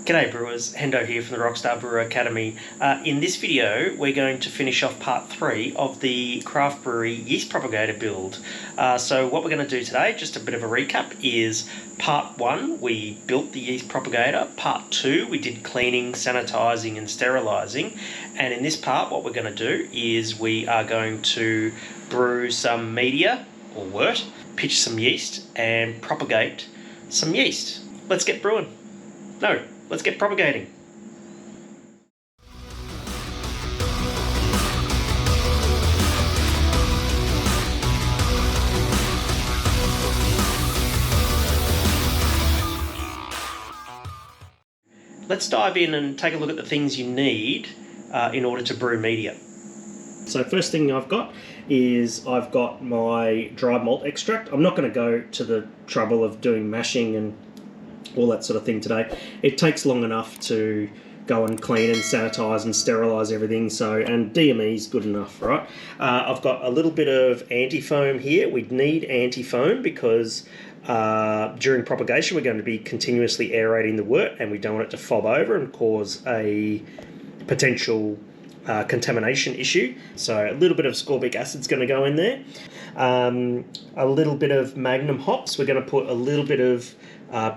G'day brewers, Hendo here from the Rockstar Brewer Academy. In this video we're going to finish off part 3 of the craft brewery yeast propagator build. So what we're going to do today, just a bit of a recap, is part 1 we built the yeast propagator, part 2 we did cleaning, sanitising and sterilising, and in this part what we're going to do is we are going to brew some media or wort, pitch some yeast and propagate some yeast. Let's get brewing. No, let's get propagating. Let's dive in and take a look at the things you need in order to brew media. So first thing I've got is I've got my dry malt extract. I'm not going to go to the trouble of doing mashing and all that sort of thing today. It takes long enough to go and clean and sanitize and sterilize everything, and DME is good enough, right? I've got a little bit of anti-foam here. We'd need anti-foam because during propagation we're going to be continuously aerating the wort and we don't want it to fob over and cause a potential contamination issue. So a little bit of ascorbic acid is going to go in there. A little bit of magnum hops. We're going to put a little bit of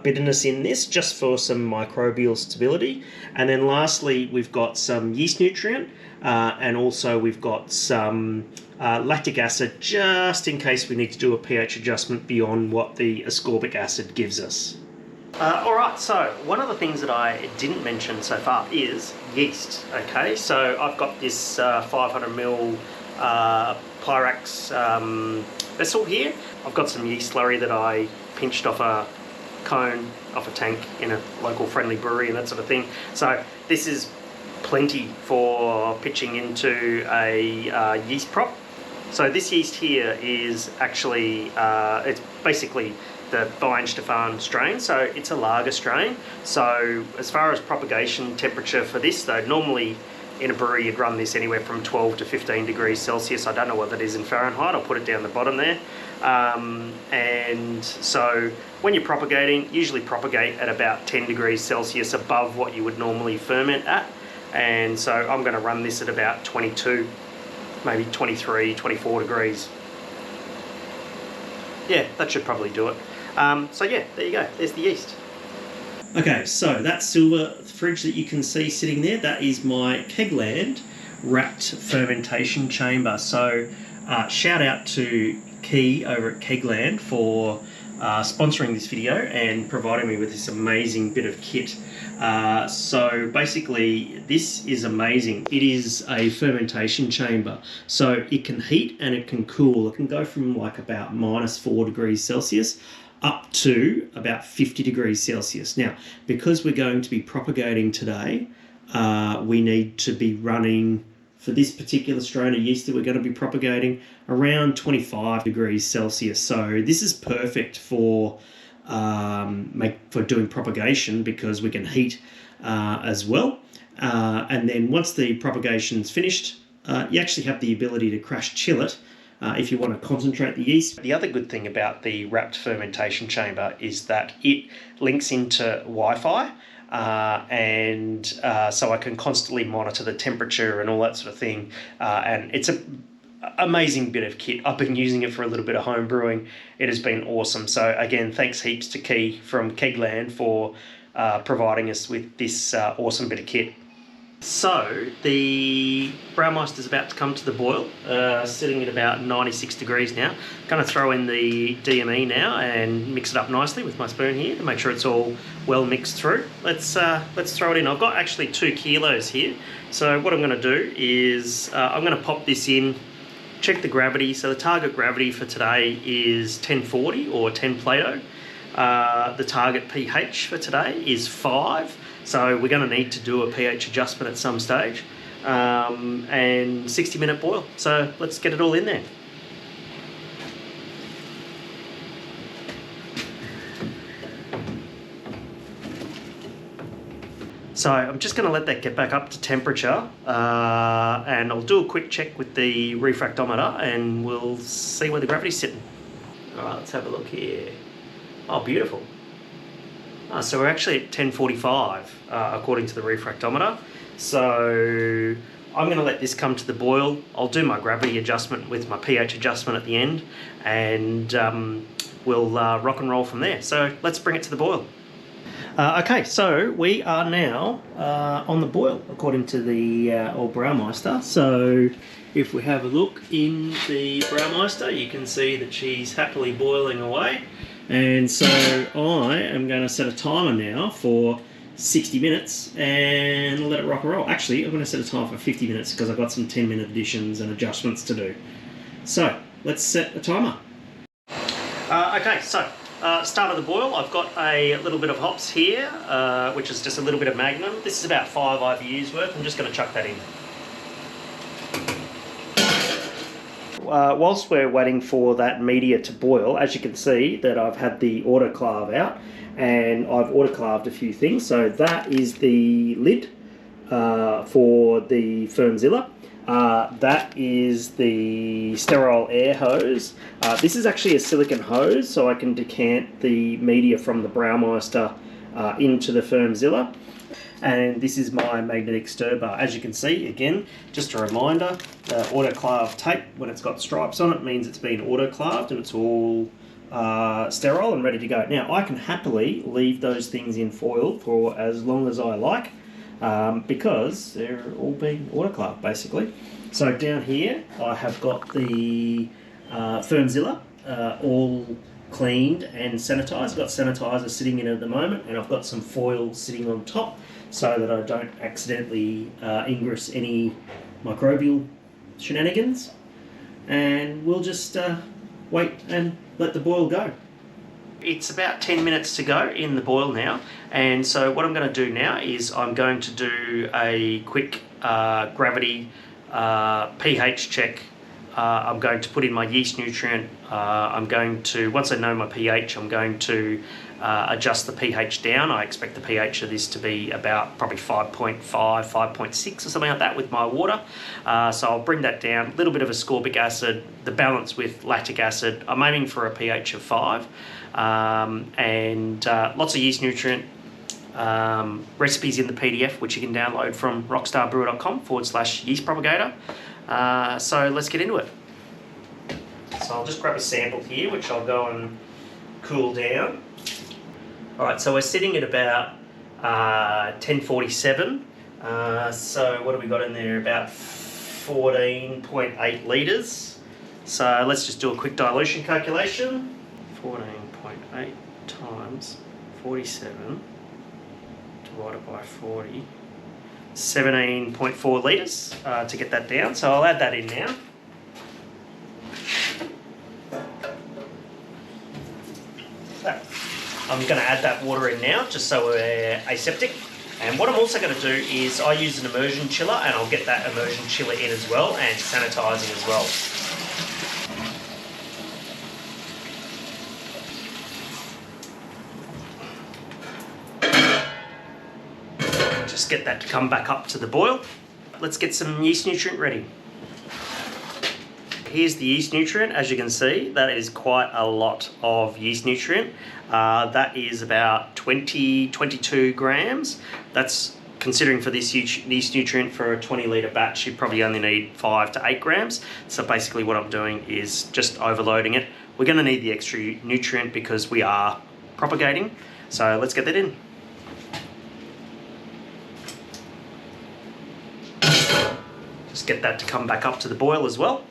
bitterness in this just for some microbial stability. And then lastly we've got some yeast nutrient and also we've got some lactic acid just in case we need to do a pH adjustment beyond what the ascorbic acid gives us. Alright, so one of the things that I didn't mention so far is yeast. Okay, so I've got this 500ml Pyrex vessel here. I've got some yeast slurry that I pinched off a cone, off a tank in a local friendly brewery and that sort of thing. So this is plenty for pitching into a yeast prop. So this yeast here is actually, it's basically the Weihenstephan strain, so it's a lager strain. So as far as propagation temperature for this though, normally in a brewery you'd run this anywhere from 12 to 15 degrees Celsius. I don't know what that is in Fahrenheit, I'll put it down the bottom there. And so when you're propagating, usually propagate at about 10 degrees Celsius above what you would normally ferment at. And so I'm going to run this at about 22, maybe 23, 24 degrees. Yeah, that should probably do it. So yeah, there you go, there's the yeast. Okay, so that silver fridge that you can see sitting there, that is my Keg Land Wrapped Fermentation chamber. So shout out to Key over at Keg Land for sponsoring this video and providing me with this amazing bit of kit. So basically this is amazing. It is a fermentation chamber, so it can heat and it can cool. It can go from like about -4 degrees Celsius up to about 50 degrees Celsius. Now, because we're going to be propagating today, we need to be running, for this particular strain of yeast that we're going to be propagating, around 25 degrees Celsius. So this is perfect for doing propagation because we can heat as well. And then once the propagation's finished, you actually have the ability to crash chill it if you want to concentrate the yeast. The other good thing about the wrapped fermentation chamber is that it links into Wi-Fi. So I can constantly monitor the temperature and all that sort of thing, and it's an amazing bit of kit. I've been using it for a little bit of home brewing. It has been awesome. So again, thanks heaps to Key from Keg Land for providing us with this awesome bit of kit. So the Braumeister's about to come to the boil, sitting at about 96 degrees now. Going to throw in the DME now and mix it up nicely with my spoon here to make sure it's all well mixed through. Let's throw it in. I've got actually 2 kilos here. So what I'm going to do is I'm going to pop this in, check the gravity. So the target gravity for today is 1040 or 10 Plato. The target pH for today is 5. So we're going to need to do a pH adjustment at some stage, and 60-minute boil. So let's get it all in there. So I'm just going to let that get back up to temperature, and I'll do a quick check with the refractometer and we'll see where the gravity's sitting. All right, let's have a look here. Oh, beautiful. So we're actually at 10:45 according to the refractometer. So I'm going to let this come to the boil. I'll do my gravity adjustment with my pH adjustment at the end, and we'll rock and roll from there. So let's bring it to the boil. Okay, so we are now on the boil according to the old Braumeister. So if we have a look in the Braumeister, you can see that she's happily boiling away. And so I am going to set a timer now for 60 minutes and let it rock and roll. Actually, I'm going to set a timer for 50 minutes because I've got some 10-minute additions and adjustments to do. So let's set a timer. Okay, so start of the boil. I've got a little bit of hops here, which is just a little bit of Magnum. This is about 5 IBUs worth. I'm just going to chuck that in. Whilst we're waiting for that media to boil, as you can see that I've had the autoclave out and I've autoclaved a few things. So that is the lid for the Firmzilla. That is the sterile air hose. This is actually a silicone hose, so I can decant the media from the Braumeister into the Firmzilla. And this is my magnetic stir bar. As you can see, again, just a reminder, the autoclave tape, when it's got stripes on it, means it's been autoclaved and it's all sterile and ready to go. Now, I can happily leave those things in foil for as long as I like, because they're all being autoclaved, basically. So down here, I have got the Firmzilla all cleaned and sanitized. I've got sanitizer sitting in it at the moment, and I've got some foil sitting on top so that I don't accidentally ingress any microbial shenanigans. And we'll just wait and let the boil go. It's about 10 minutes to go in the boil now, and so what I'm going to do now is I'm going to do a quick gravity pH check. I'm going to put in my yeast nutrient. I'm going to, once I know my pH, I'm going to adjust the pH down. I expect the pH of this to be about probably 5.5, 5.6 or something like that with my water. So I'll bring that down. A little bit of ascorbic acid, the balance with lactic acid. I'm aiming for a pH of 5. And lots of yeast nutrient. Recipes in the PDF, which you can download from rockstarbrewer.com/yeast propagator. So let's get into it. So I'll just grab a sample here, which I'll go and cool down. Alright, so we're sitting at about 10:47. So what have we got in there? About 14.8 litres. So let's just do a quick dilution calculation. 14.8 times 47 divided by 40. 17.4 litres to get that down, so I'll add that in now. I'm going to add that water in now just so we're aseptic. And what I'm also going to do is I use an immersion chiller, and I'll get that immersion chiller in as well and sanitising as well. Just get that to come back up to the boil. Let's get some yeast nutrient ready. Here's the yeast nutrient. As you can see, that is quite a lot of yeast nutrient. That is about 22 grams. That's considering for this yeast nutrient for a 20-litre batch, you probably only need 5 to 8 grams. So basically what I'm doing is just overloading it. We're going to need the extra nutrient because we are propagating. So let's get that in. Just get that to come back up to the boil as well.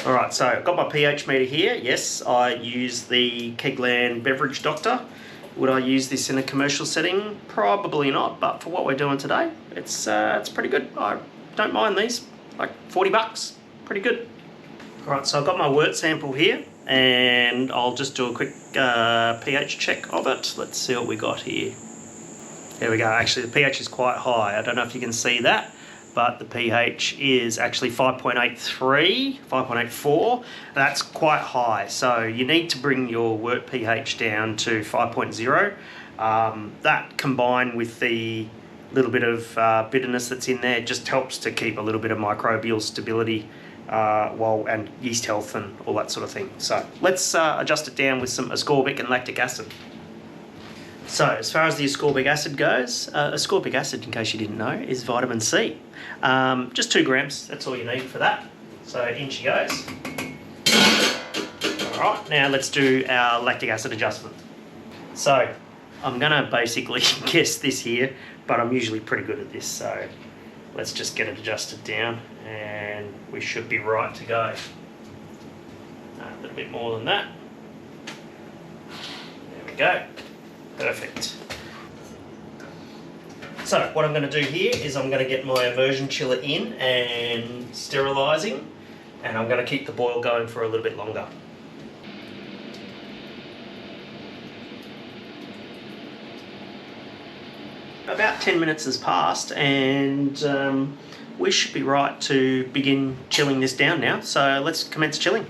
Alright, so I've got my pH meter here. Yes, I use the Keg Land Beverage Doctor. Would I use this in a commercial setting? Probably not, but for what we're doing today, it's pretty good. I don't mind these, like 40 bucks, pretty good. Alright, so I've got my wort sample here, and I'll just do a quick pH check of it. Let's see what we got here. There we go. Actually, the pH is quite high. I don't know if you can see that, but the pH is actually 5.83, 5.84. That's quite high. So you need to bring your wort pH down to 5.0. That combined with the little bit of bitterness that's in there just helps to keep a little bit of microbial stability and yeast health and all that sort of thing. So let's adjust it down with some ascorbic and lactic acid. So as far as the ascorbic acid goes, ascorbic acid, in case you didn't know, is vitamin C. Just 2 grams, that's all you need for that. So in she goes. All right, now let's do our lactic acid adjustment. So I'm gonna basically guess this here, but I'm usually pretty good at this, so let's just get it adjusted down and we should be right to go. A little bit more than that. There we go. Perfect. So what I'm going to do here is I'm going to get my immersion chiller in and sterilising, and I'm going to keep the boil going for a little bit longer. About 10 minutes has passed and we should be right to begin chilling this down now, so let's commence chilling.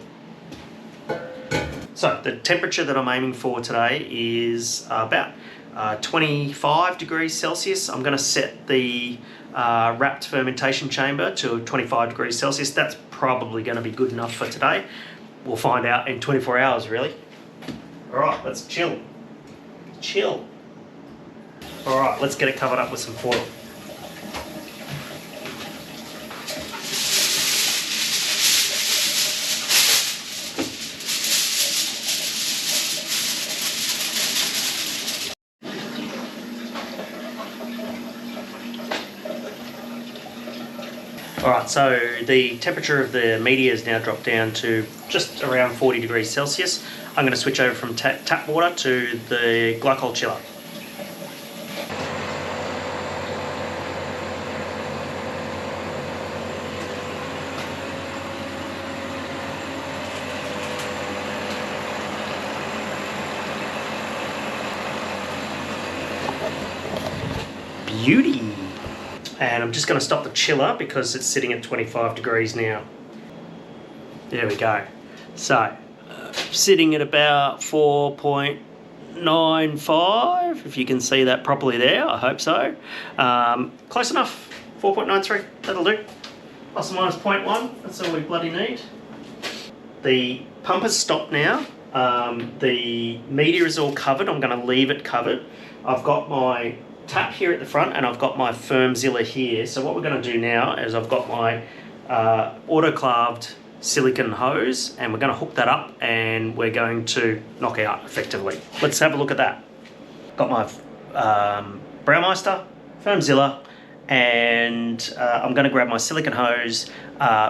So the temperature that I'm aiming for today is about 25 degrees Celsius. I'm going to set the wrapped fermentation chamber to 25 degrees Celsius. That's probably going to be good enough for today. We'll find out in 24 hours really. All right, let's chill. Chill. All right, let's get it covered up with some foil. Alright, so the temperature of the media has now dropped down to just around 40 degrees Celsius. I'm going to switch over from tap water to the glycol chiller. Beauty! And I'm just going to stop the chiller because it's sitting at 25 degrees now. There we go. So, sitting at about 4.95, if you can see that properly there, I hope so. Close enough, 4.93, that'll do. Plus or minus 0.1, that's all we bloody need. The pump has stopped now. The media is all covered, I'm going to leave it covered. I've got my tap here at the front and I've got my FermZilla here. So what we're going to do now is I've got my autoclaved silicone hose and we're going to hook that up and we're going to knock out effectively. Let's have a look at that. Got my Braumeister, FermZilla, and I'm going to grab my silicone hose,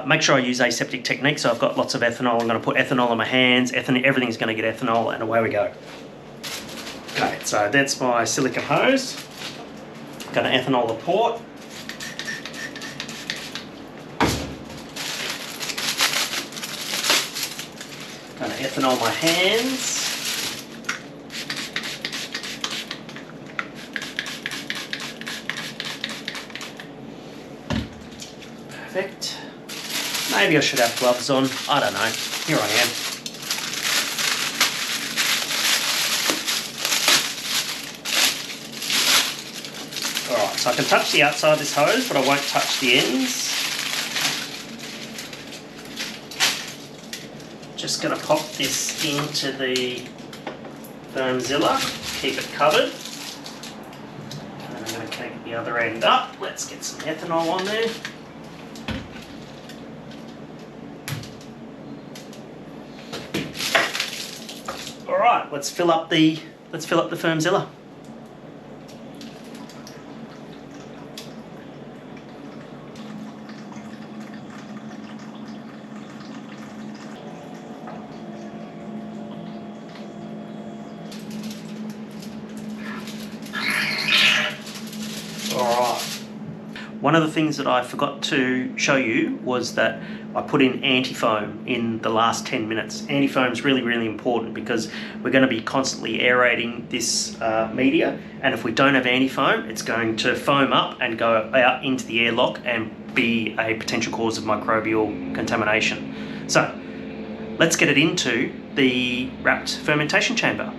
make sure I use aseptic technique, so I've got lots of ethanol. I'm going to put ethanol on my hands, everything's going to get ethanol, and away we go. Okay, so that's my silicone hose. Going to ethanol the port. Going to ethanol my hands. Perfect. Maybe I should have gloves on. I don't know. Here I am. So I can touch the outside of this hose, but I won't touch the ends. Just going to pop this into the FermZilla, keep it covered. And then I'm going to connect the other end up. Let's get some ethanol on there. All right, let's fill up the FermZilla. One of the things that I forgot to show you was that I put in anti-foam in the last 10 minutes. Anti-foam is really, really important because we're going to be constantly aerating this media, and if we don't have anti-foam, it's going to foam up and go out into the airlock and be a potential cause of microbial contamination. So let's get it into the wrapped fermentation chamber.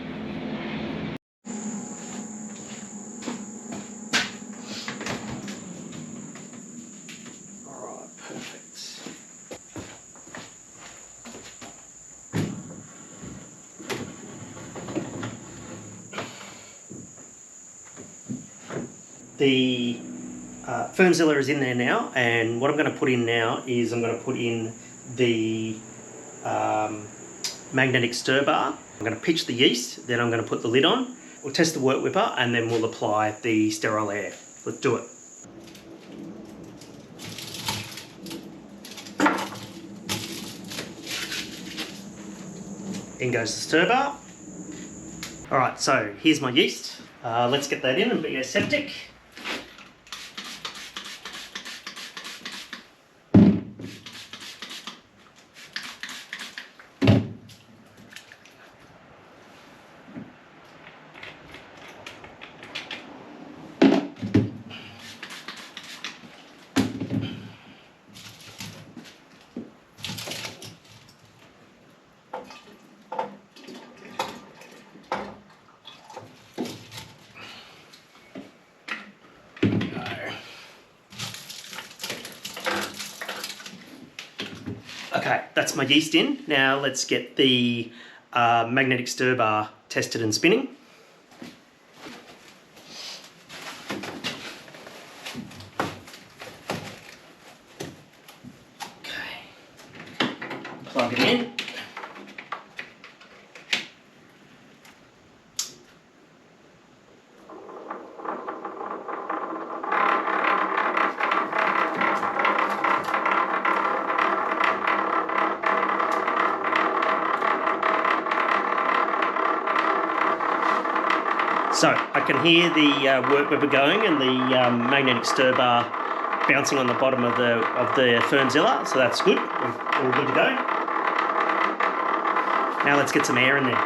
the Fermzilla is in there now, and what I'm going to put in now is I'm going to put in the magnetic stir bar. I'm going to pitch the yeast, then I'm going to put the lid on. We'll test the wort whipper, and then we'll apply the sterile air. Let's do it. In goes the stir bar. Alright, so here's my yeast. Let's get that in and be aseptic. Okay, that's my yeast in. Now let's get the magnetic stir bar tested and spinning. Okay, plug it in. So I can hear the wort whipper going and the magnetic stir bar bouncing on the bottom of the Fermzilla, so that's good. We're all good to go. Now let's get some air in there.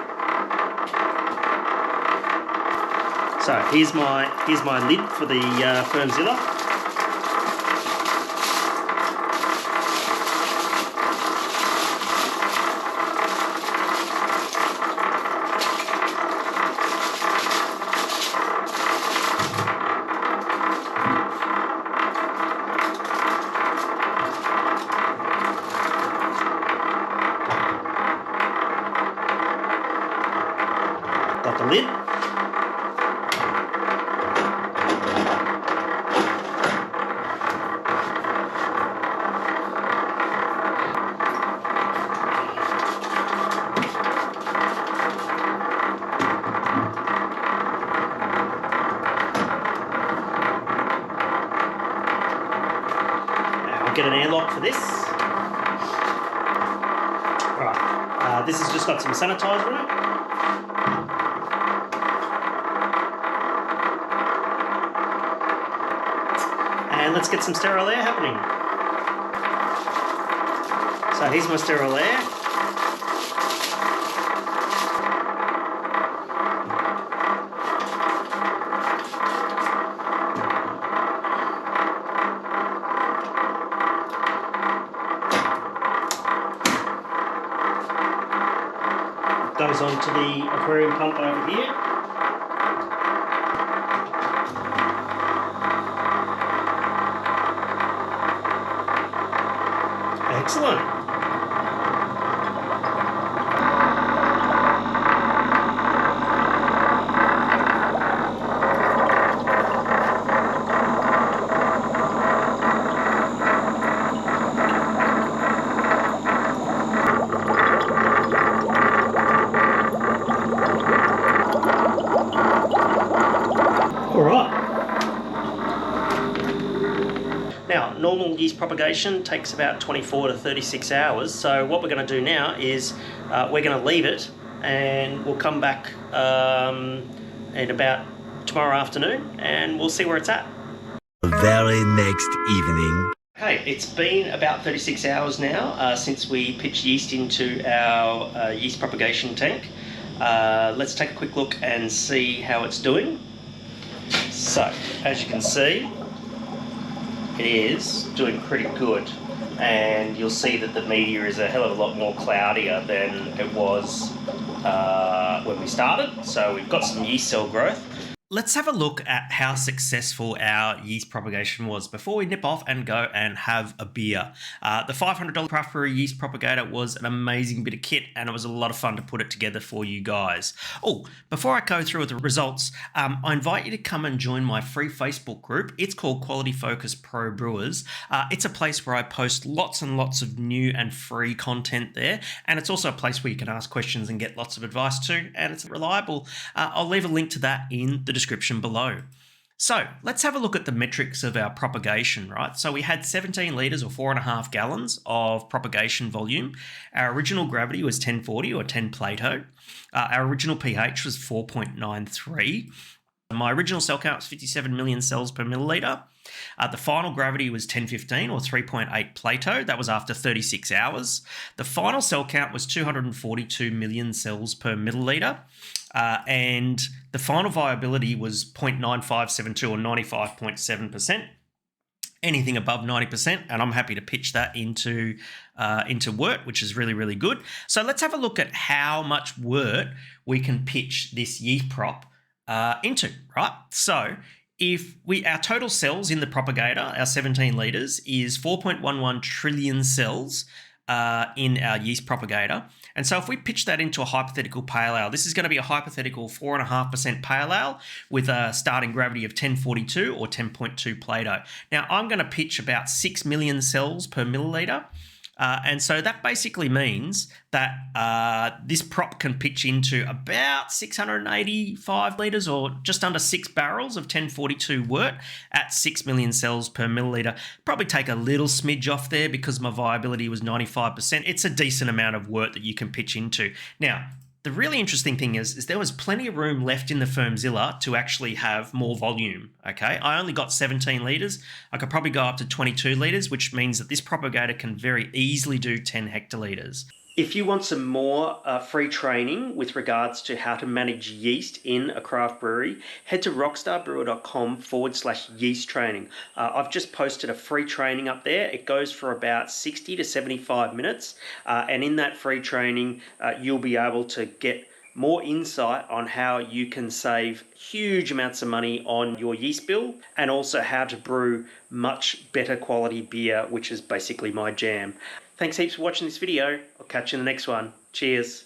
So here's my lid for the Fermzilla. Got the lid. I'll get an airlock for this. Alright, this has just got some sanitizer in it. And let's get some sterile air happening. So here's my sterile air. Goes onto the aquarium pump over here. Excellent. All right. Now, normal yeast propagation takes about 24 to 36 hours. So what we're going to do now is we're going to leave it, and we'll come back in about tomorrow afternoon, and we'll see where it's at. The very next evening. Okay, it's been about 36 hours now since we pitched yeast into our yeast propagation tank. Let's take a quick look and see how it's doing. So, as you can see, it is doing pretty good, and you'll see that the media is a hell of a lot more cloudier than it was when we started. So we've got some yeast cell growth. let's have a look at how successful our yeast propagation was before we nip off and go and have a beer. The $500 craft brewery yeast propagator was an amazing bit of kit, and it was a lot of fun to put it together for you guys. Oh, before I go through with the results, I invite you to come and join my free Facebook group. It's called Quality Focus Pro Brewers. It's a place where I post lots and lots of new and free content there, and it's also a place where you can ask questions and get lots of advice too, and it's reliable. I'll leave a link to that in the description below. So let's have a look at the metrics of our propagation, right? So we had 17 litres or 4.5 gallons of propagation volume. Our original gravity was 1040 or 10 Plato. Our original pH was 4.93. My original cell count was 57 million cells per milliliter. The final gravity was 1015 or 3.8 Plato. That was after 36 hours. The final cell count was 242 million cells per milliliter. And the final viability was 0.9572 or 95.7%. Anything above 90%, and I'm happy to pitch that into wort, which is really, really good. So let's have a look at how much wort we can pitch this yeast prop into, right? So if our total cells in the propagator, our 17 litres, is 4.11 trillion cells in our yeast propagator. And so if we pitch that into a hypothetical pale ale, this is going to be a hypothetical 4.5% pale ale with a starting gravity of 1042 or 10.2 Plato. Now I'm going to pitch about 6 million cells per milliliter. And so that basically means that this prop can pitch into about 685 litres or just under 6 barrels of 1042 wort at 6 million cells per milliliter. Probably take a little smidge off there because my viability was 95%. It's a decent amount of wort that you can pitch into. Now, the really interesting thing is there was plenty of room left in the Firmzilla to actually have more volume, okay? I only got 17 litres. I could probably go up to 22 litres, which means that this propagator can very easily do 10 hectolitres. If you want some more free training with regards to how to manage yeast in a craft brewery, head to rockstarbrewer.com/yeast training. I've just posted a free training up there. It goes for about 60 to 75 minutes. And in that free training, you'll be able to get more insight on how you can save huge amounts of money on your yeast bill and also how to brew much better quality beer, which is basically my jam. Thanks heaps for watching this video. I'll catch you in the next one. Cheers.